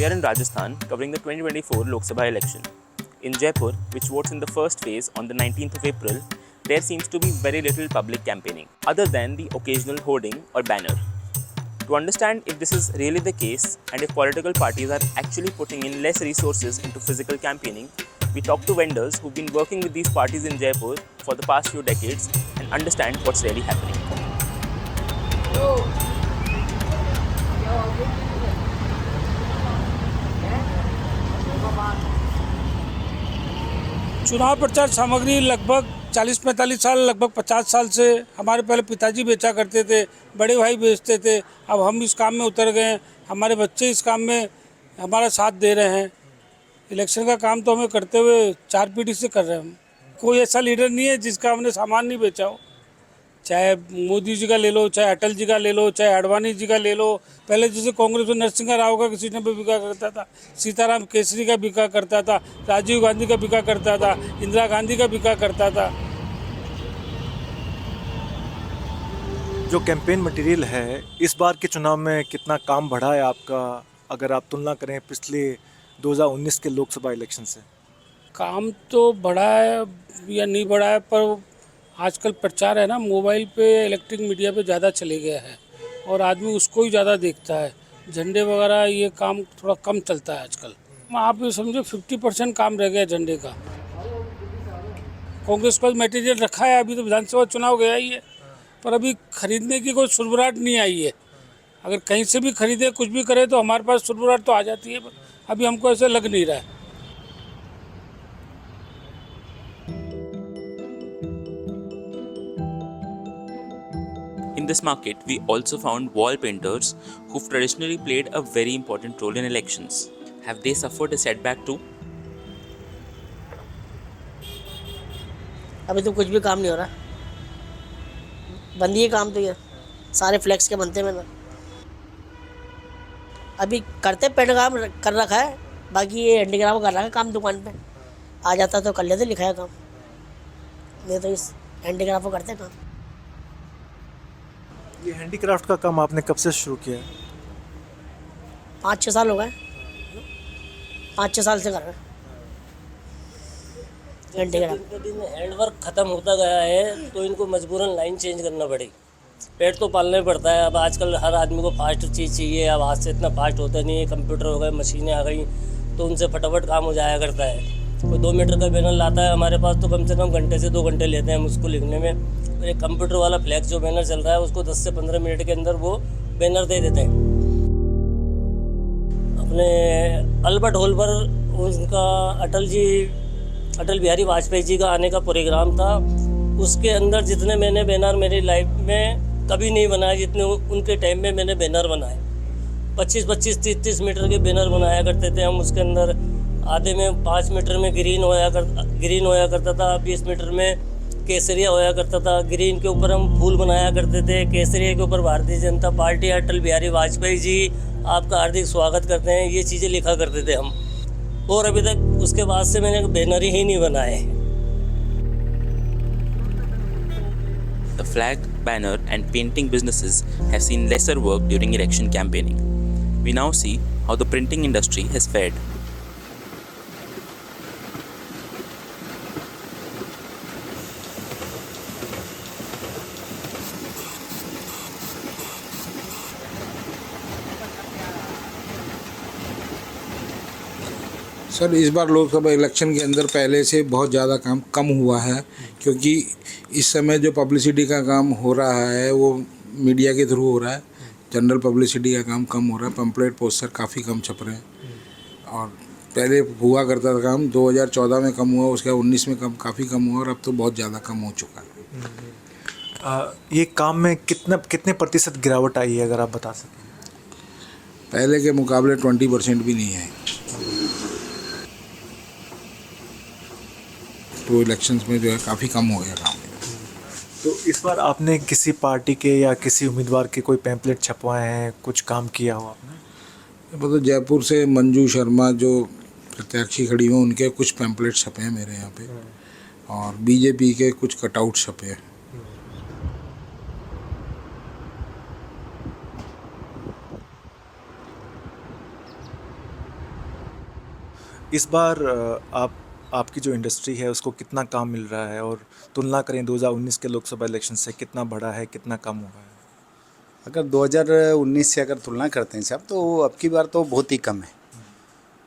We are in Rajasthan covering the 2024 Lok Sabha election. In Jaipur, which votes in the first phase on the 19th of April, there seems to be very little public campaigning, other than the occasional hoarding or banner. To understand if this is really the case and if political parties are actually putting in less resources into physical campaigning, we talk to vendors who've been working with these parties in Jaipur for the past few decades and understand what's really happening. चुनाव प्रचार सामग्री लगभग 40-45 साल, लगभग 50 साल से हमारे पहले पिताजी बेचा करते थे, बड़े भाई बेचते थे। अब हम इस काम में उतर गए हैं, हमारे बच्चे इस काम में हमारा साथ दे रहे हैं। इलेक्शन का काम तो हमें करते हुए 4 पीढ़ी से कर रहे हैं हम। कोई ऐसा लीडर नहीं है जिसका हमने सामान नहीं बेचा हो। चाहे मोदी जी का ले लो, चाहे अटल जी का ले लो, चाहे आडवाणी जी का ले लो। पहले जैसे कांग्रेस में नरसिंह राव का किसी ने भी बिका करता था, सीताराम केसरी का बिका करता था, राजीव गांधी का बिका करता था, इंदिरा गांधी का बिका करता था। जो कैंपेन मटेरियल है, इस बार के चुनाव में कितना काम बढ़ा है आपका, अगर आप तुलना करें पिछले 2019 के लोकसभा इलेक्शन से? काम तो बढ़ा है या नहीं बढ़ा है, पर आजकल प्रचार है ना, मोबाइल पे, इलेक्ट्रिक मीडिया पे ज़्यादा चले गया है और आदमी उसको ही ज़्यादा देखता है। झंडे वगैरह ये काम थोड़ा कम चलता है आजकल। आप ये समझो 50% काम रह गया झंडे का। कांग्रेस को मटेरियल रखा है, अभी तो विधानसभा चुनाव गया ही है, पर अभी खरीदने की कोई सुरबुराहट नहीं आई है। अगर कहीं से भी खरीदे, कुछ भी करे तो हमारे पास सुरबुराहट तो आ जाती है, अभी हमको ऐसे लग नहीं रहा है। In this market, we also found wall painters who've traditionally played a very important role in elections. Have they suffered a setback too? अभी तो कुछ भी काम नहीं हो रहा, बंद ही है काम। तो ये सारे फ्लैक्स के बनते हैं। अभी करते पेंट काम कर रखा है, बाकी ये हैंडीक्राफ्ट कर रखा है काम दुकान पे। आ जाता तो कर लेते, लिखा है काम, नहीं तो इस हैंडीक्राफ्ट को करते काम। ये हैंडीक्राफ्ट का काम आपने कब से शुरू किया है? 5-6 साल हो गए, 5-6 साल से कर रहे हैं हैंडीक्राफ्ट। दिन हैंडवर्क ख़त्म होता गया है तो इनको मजबूरन लाइन चेंज करना पड़ेगी। पेट तो पालना ही पड़ता है। अब आजकल हर आदमी को फास्ट चीज़ चाहिए। अब हाथ से इतना फास्ट होता नहीं है, कंप्यूटर हो गए, मशीनें आ गई, तो उनसे फटाफट काम हो जाया करता है। कोई 2 मीटर का बैनर लाता है हमारे पास तो कम से कम घंटे से 2 घंटे लेते हैं हम उसको लिखने में। और एक कंप्यूटर वाला फ्लैक्स जो बैनर चल रहा है उसको 10 से 15 मिनट के अंदर वो बैनर दे देते हैं। अपने अल्बर्ट हॉल पर उनका अटल बिहारी वाजपेयी जी का आने का प्रोग्राम था, उसके अंदर जितने मैंने बैनर मेरी लाइफ में कभी नहीं बनाए जितने उनके टाइम में मैंने बैनर बनाए। 25-25, 30-30 मीटर के बैनर बनाया करते थे हम। उसके अंदर आधे में 5 मीटर में ग्रीन होया करता था, 20 मीटर में केसरिया होया करता था। ग्रीन के ऊपर हम फूल बनाया करते थे, केसरिया के ऊपर भारतीय जनता पार्टी, अटल बिहारी वाजपेयी जी आपका हार्दिक स्वागत करते हैं, ये चीज़ें लिखा करते थे हम। और अभी तक उसके बाद से मैंने बैनर ही नहीं बनाए। The flag, banner and painting businesses have seen lesser work during election campaigning. We now see how the printing industry has fared. Sir, इस बार लोकसभा इलेक्शन के अंदर पहले से बहुत ज़्यादा काम कम हुआ है, क्योंकि इस समय जो पब्लिसिटी का काम हो रहा है वो मीडिया के थ्रू हो रहा है। जनरल पब्लिसिटी का काम कम हो रहा है, पम्पलेट पोस्टर काफ़ी कम छप रहे हैं। और पहले हुआ करता था काम, 2014 में कम हुआ, उसके बाद 19 में काफ़ी कम हुआ और अब तो बहुत ज़्यादा कम हो चुका है। ये काम में कितने प्रतिशत गिरावट आई है, अगर आप बता सकें? पहले के मुकाबले 20% भी नहीं है। तो इलेक्शंस में जो है काफ़ी कम हो गया काम। तो इस बार आपने किसी पार्टी के या किसी उम्मीदवार के कोई पैम्पलेट छपवाए हैं, कुछ काम किया हो आपने? तो जयपुर से मंजू शर्मा जो प्रत्याशी खड़ी हुई उनके कुछ पैम्पलेट छपे हैं मेरे यहाँ पे, और बीजेपी के कुछ कटआउट छपे हैं। इस बार आपकी जो इंडस्ट्री है उसको कितना काम मिल रहा है, और तुलना करें 2019 के लोकसभा इलेक्शन से कितना बढ़ा है, कितना कम हुआ है? अगर 2019 से अगर तुलना करते हैं साहब, तो अब की बार तो बहुत ही कम है।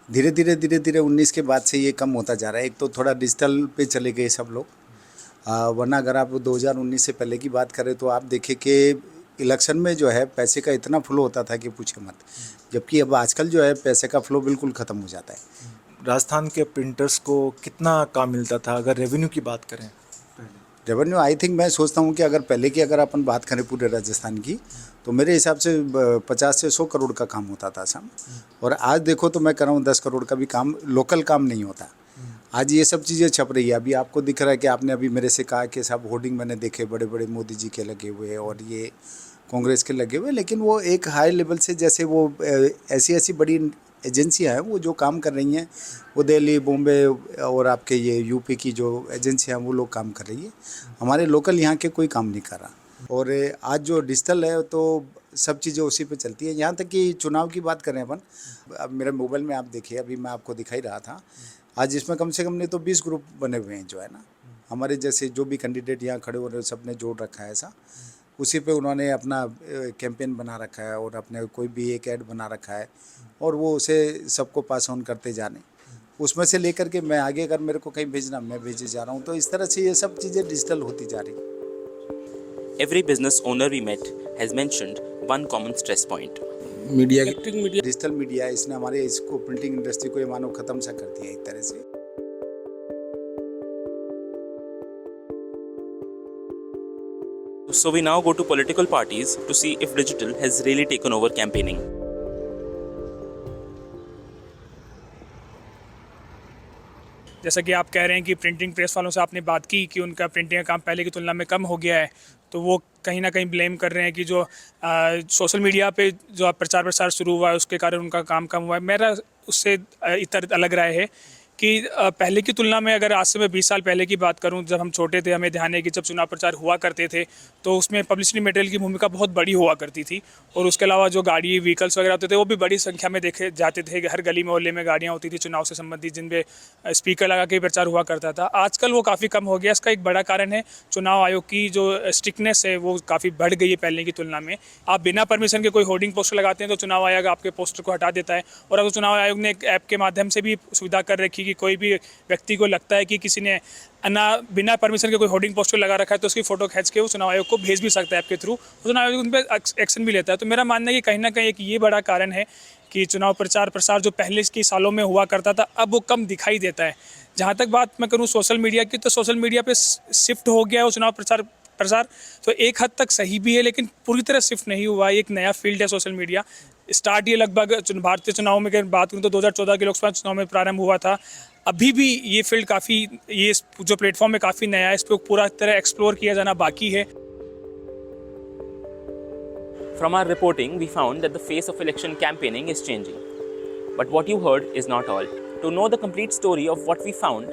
धीरे धीरे 19 के बाद से ये कम होता जा रहा है। एक तो थोड़ा डिजिटल पे चले गए सब लोग, वरना अगर आप 2019 से पहले की बात करें तो आप देखें कि इलेक्शन में जो है पैसे का इतना फ्लो होता था कि पूछे मत, जबकि अब आजकल जो है पैसे का फ्लो बिल्कुल ख़त्म हो जाता है। राजस्थान के प्रिंटर्स को कितना काम मिलता था अगर रेवेन्यू की बात करें? रेवेन्यू आई थिंक मैं सोचता हूँ कि अगर अपन बात करें पूरे राजस्थान की, तो मेरे हिसाब से 50 से 100 करोड़ का काम होता था सब। और आज देखो तो मैं कर रहा हूँ 10 करोड़ का भी काम, लोकल काम नहीं होता। आज ये सब चीज़ें छप रही है। अभी आपको दिख रहा है कि आपने अभी मेरे से कहा कि साहब होर्डिंग मैंने देखे बड़े बड़े मोदी जी के लगे हुए और ये कांग्रेस के लगे हुए, लेकिन वो एक हाई लेवल से, जैसे वो ऐसी बड़ी एजेंसियां हैं वो जो काम कर रही हैं, वो दिल्ली, बॉम्बे और आपके ये यूपी की जो एजेंसियां हैं वो लोग काम कर रही है। हमारे लोकल यहाँ के कोई काम नहीं कर रहा। और आज जो डिजिटल है तो सब चीज़ें उसी पे चलती है। यहाँ तक कि चुनाव की बात करें अपन, अब मेरे मोबाइल में आप देखिए, अभी मैं आपको दिखाई रहा था, आज इसमें कम से कम नहीं तो 20 ग्रुप बने हुए हैं जो है ना, हमारे जैसे जो भी कैंडिडेट यहाँ खड़े हो रहे हैं सब ने जोड़ रखा है ऐसा। उसी पे उन्होंने अपना कैंपेन बना रखा है और अपने कोई भी एक ऐड बना रखा है और वो उसे सबको पास ऑन करते जाने, उसमें से लेकर के मैं आगे अगर मेरे को कहीं भेजना मैं भेजे जा रहा हूँ। तो इस तरह से ये सब चीज़ें डिजिटल होती जा रही। Every business owner we met has mentioned one common stress point. Media electric media digital media इसने हमारे इसको प्रिंटिंग इंडस्ट्री को ये मानो ख़त्म सा कर दिया एक तरह से। So we now go to political parties to see if digital has really taken over campaigning. जैसा कि आप कह रहे हैं कि प्रिंटिंग प्रेस वालों से आपने बात की कि उनका प्रिंटिंग का काम पहले की तुलना में कम हो गया है, तो वो कहीं ना कहीं ब्लेम कर रहे हैं कि जो सोशल मीडिया पे जो प्रचार प्रसार शुरू हुआ है उसके कारण उनका काम कम हुआ है। मेरा उससे इतर अलग राय है कि पहले की तुलना में, अगर आज से मैं 20 साल पहले की बात करूं, जब हम छोटे थे, हमें ध्यान है कि जब चुनाव प्रचार हुआ करते थे तो उसमें पब्लिसिटी मटेरियल की भूमिका बहुत बड़ी हुआ करती थी। और उसके अलावा जो गाड़ी व्हीकल्स वगैरह होते थे वो भी बड़ी संख्या में देखे जाते थे। हर गली मोहल्ले में गाड़ियाँ होती थी चुनाव से संबंधित, जिन पे स्पीकर लगा के प्रचार हुआ करता था। आजकल वो काफ़ी कम हो गया। इसका एक बड़ा कारण है चुनाव आयोग की जो स्ट्रिक्टनेस है वो काफ़ी बढ़ गई है पहले की तुलना में। आप बिना परमिशन के कोई होर्डिंग पोस्टर लगाते हैं तो चुनाव आयोग आपके पोस्टर को हटा देता है। और अगर चुनाव आयोग ने एक ऐप के माध्यम से भी सुविधा कर रखी कि कोई भी व्यक्ति को लगता है कि किसी ने बिना परमिशन के कोई होर्डिंग पोस्टर लगा रखा है तो उसकी फोटो खींच के वो चुनाव आयोग को भेज भी सकता है ऐप के थ्रू, चुनाव आयोग उन पर एक्शन भी लेता है। तो मेरा मानना है कि कहीं ना कहीं एक ये बड़ा कारण है कि चुनाव प्रचार प्रसार जो पहले के सालों में हुआ करता था अब वो कम दिखाई देता है। जहाँ तक बात मैं करूँ सोशल मीडिया की, तो सोशल मीडिया पे शिफ्ट हो गया है चुनाव प्रसार तो एक हद तक सही भी है, लेकिन पूरी तरह शिफ्ट नहीं हुआ। एक नया फील्ड है सोशल मीडिया। स्टार्ट ये लगभग भारतीय चुनाव में अगर बात करूँ तो 2014 के लोकसभा चुनाव में प्रारंभ हुआ था। अभी भी ये फील्ड काफ़ी, ये जो प्लेटफॉर्म है काफ़ी नया है, इस पर पूरा तरह एक्सप्लोर किया जाना बाकी है। From our reporting, we found that the face of election campaigning is changing. But what you heard is not all. To know the complete story of what we found,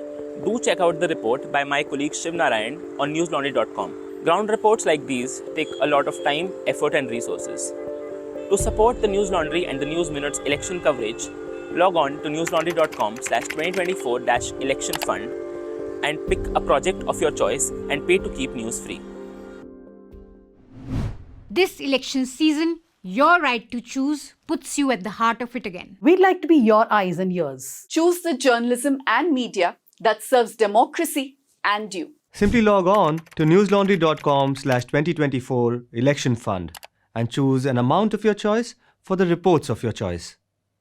do check out the report by my colleague Shiv Narayan on newslaundry.com. Ground reports like these take a lot of time, effort and resources. To support the News Laundry and the News Minutes election coverage, log on to newslaundry.com/2024-election fund and pick a project of your choice and pay to keep news free. This election season, your right to choose puts you at the heart of it again. We'd like to be your eyes and ears. Choose the journalism and media that serves democracy and you. Simply log on to newslaundry.com/2024 election fund and choose an amount of your choice for the reports of your choice.